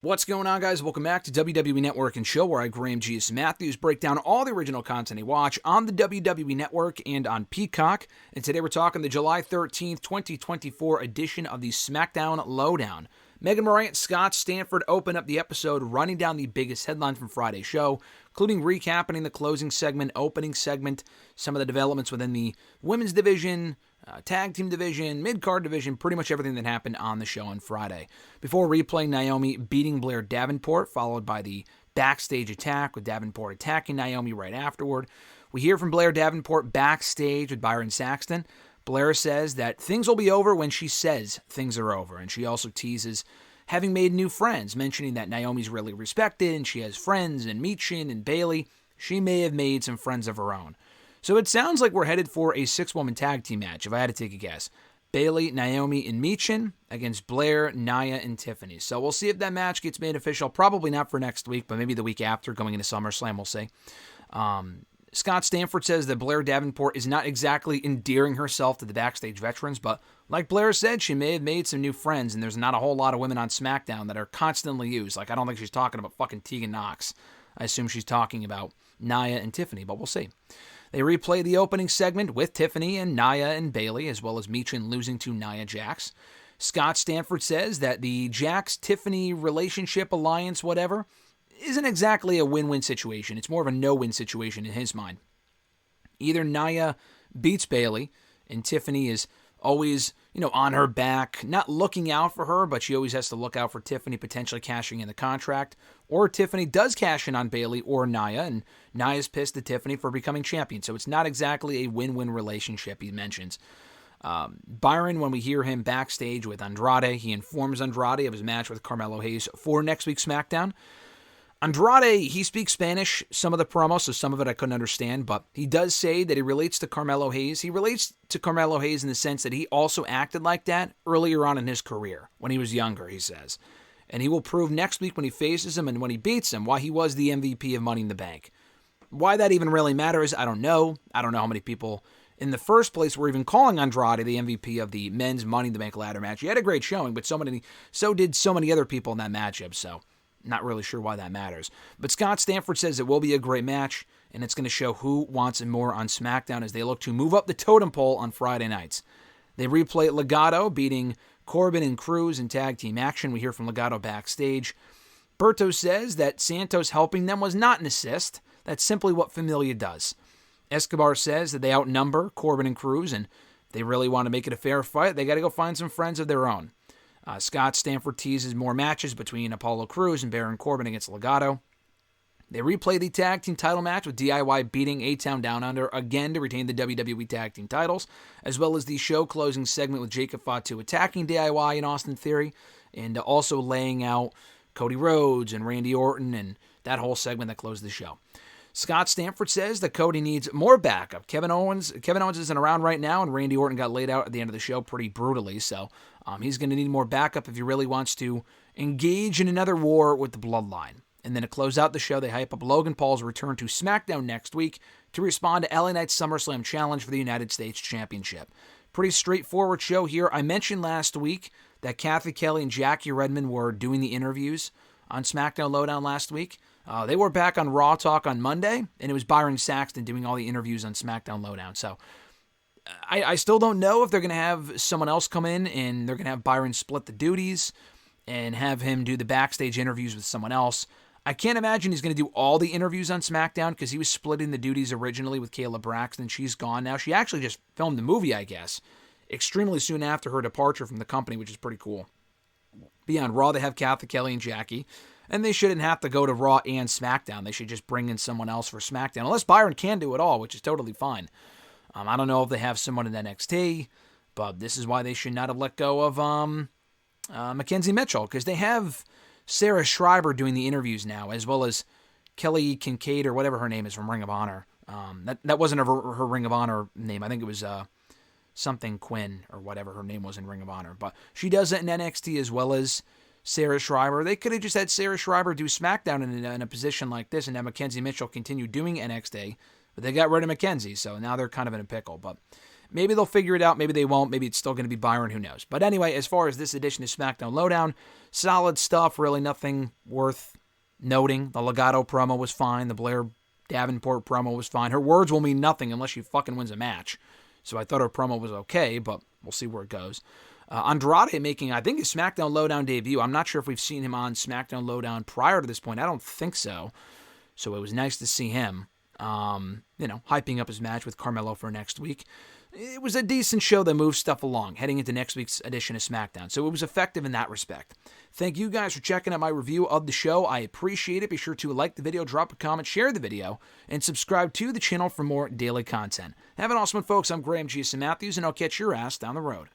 What's going on, guys? Welcome back to WWE Network and Show, where I, Graham G.S. Matthews, break down all the original content you watch on the WWE Network and on Peacock. And today we're talking the July 13th, 2024 edition of the SmackDown LowDown. Megan Morant, Scott Stanford open up the episode, running down the biggest headlines from Friday's show, including recapping the closing segment, opening segment, some of the developments within the women's division, tag team division, mid-card division, pretty much everything that happened on the show on Friday. Before replaying Naomi beating Blair Davenport, followed by the backstage attack with Davenport attacking Naomi right afterward. We hear from Blair Davenport backstage with Byron Saxton. Blair says that things will be over when she says things are over, and she also teases having made new friends, mentioning that Naomi's really respected and she has friends in Michin and Bayley. She may have made some friends of her own. So it sounds like we're headed for a 6-woman tag team match, if I had to take a guess. Bayley, Naomi, and Michin against Blair, Nia, and Tiffany. So we'll see if that match gets made official. Probably not for next week, but maybe the week after, going into SummerSlam, we'll see. Scott Stanford says that Blair Davenport is not exactly endearing herself to the backstage veterans, but like Blair said, she may have made some new friends, and there's not a whole lot of women on SmackDown that are constantly used. Like, I don't think she's talking about fucking Tegan Nox. I assume she's talking about Nia and Tiffany, but we'll see. They replay the opening segment with Tiffany and Nia and Bayley, as well as Michin losing to Nia Jax. Scott Stanford says that the Jax-Tiffany relationship, alliance, whatever, isn't exactly a win-win situation. It's more of a no-win situation in his mind. Either Nia beats Bayley, and Tiffany is always, on her back, not looking out for her, but she always has to look out for Tiffany potentially cashing in the contract, or Tiffany does cash in on Bayley or Nia, and Nia's pissed at Tiffany for becoming champion. So it's not exactly a win-win relationship, he mentions. Byron, when we hear him backstage with Andrade, he informs Andrade of his match with Carmelo Hayes for next week's SmackDown. Andrade, he speaks Spanish, some of the promos, so some of it I couldn't understand, but he does say that he relates to Carmelo Hayes. He relates to Carmelo Hayes in the sense that he also acted like that earlier on in his career, when he was younger, he says. And he will prove next week when he faces him and when he beats him why he was the MVP of Money in the Bank. Why that even really matters, I don't know. I don't know how many people in the first place were even calling Andrade the MVP of the men's Money in the Bank ladder match. He had a great showing, but so did so many other people in that matchup, so not really sure why that matters. But Scott Stanford says it will be a great match, and it's going to show who wants it more on SmackDown as they look to move up the totem pole on Friday nights. They replay Legado beating Corbin and Cruz in tag team action. We hear from Legado backstage. Berto says that Santos helping them was not an assist. That's simply what Familia does. Escobar says that they outnumber Corbin and Cruz, and if they really want to make it a fair fight, they got to go find some friends of their own. Scott Stanford teases more matches between Apollo Crews and Baron Corbin against Legado. They replay the tag team title match with DIY beating A-Town Down Under again to retain the WWE tag team titles, as well as the show closing segment with Jacob Fatu attacking DIY and Austin Theory, and also laying out Cody Rhodes and Randy Orton and that whole segment that closed the show. Scott Stanford says that Cody needs more backup. Kevin Owens isn't around right now, and Randy Orton got laid out at the end of the show pretty brutally, so he's going to need more backup if he really wants to engage in another war with the Bloodline. And then to close out the show, they hype up Logan Paul's return to SmackDown next week to respond to LA Knight's SummerSlam Challenge for the United States Championship. Pretty straightforward show here. I mentioned last week that Kathy Kelly and Jackie Redmond were doing the interviews on SmackDown LowDown last week. They were back on Raw Talk on Monday, and it was Byron Saxton doing all the interviews on SmackDown LowDown. So I still don't know if they're going to have someone else come in and they're going to have Byron split the duties and have him do the backstage interviews with someone else. I can't imagine he's going to do all the interviews on SmackDown because he was splitting the duties originally with Kayla Braxton. She's gone now. She actually just filmed the movie, I guess, extremely soon after her departure from the company, which is pretty cool. Beyond Raw, they have Kathy Kelly and Jackie. And they shouldn't have to go to Raw and SmackDown. They should just bring in someone else for SmackDown. Unless Byron can do it all, which is totally fine. I don't know if they have someone in NXT, but this is why they should not have let go of Mackenzie Mitchell, because they have Sarah Schreiber doing the interviews now, as well as Kelly Kincaid, or whatever her name is from Ring of Honor. That wasn't her Ring of Honor name. I think it was something Quinn, or whatever her name was in Ring of Honor. But she does it in NXT as well as Sarah Schreiber. They could have just had Sarah Schreiber do SmackDown in a position like this and have Mackenzie Mitchell continue doing NXT, but they got rid of Mackenzie, so now they're kind of in a pickle. But Maybe they'll figure it out, maybe they won't, maybe it's still going to be Byron, who knows. But anyway, as far as this edition of SmackDown LowDown, solid stuff, really nothing worth noting. The Legato promo was fine, the Blair Davenport promo was fine. Her words will mean nothing unless she fucking wins a match. So I thought her promo was okay, but we'll see where it goes. Andrade making, I think, his SmackDown LowDown debut. I'm not sure if we've seen him on SmackDown LowDown prior to this point. I don't think so. So it was nice to see him, hyping up his match with Carmelo for next week. It was a decent show that moved stuff along, heading into next week's edition of SmackDown. So it was effective in that respect. Thank you guys for checking out my review of the show. I appreciate it. Be sure to like the video, drop a comment, share the video, and subscribe to the channel for more daily content. Have an awesome one, folks. I'm Graham G. Matthews, and I'll catch your ass down the road.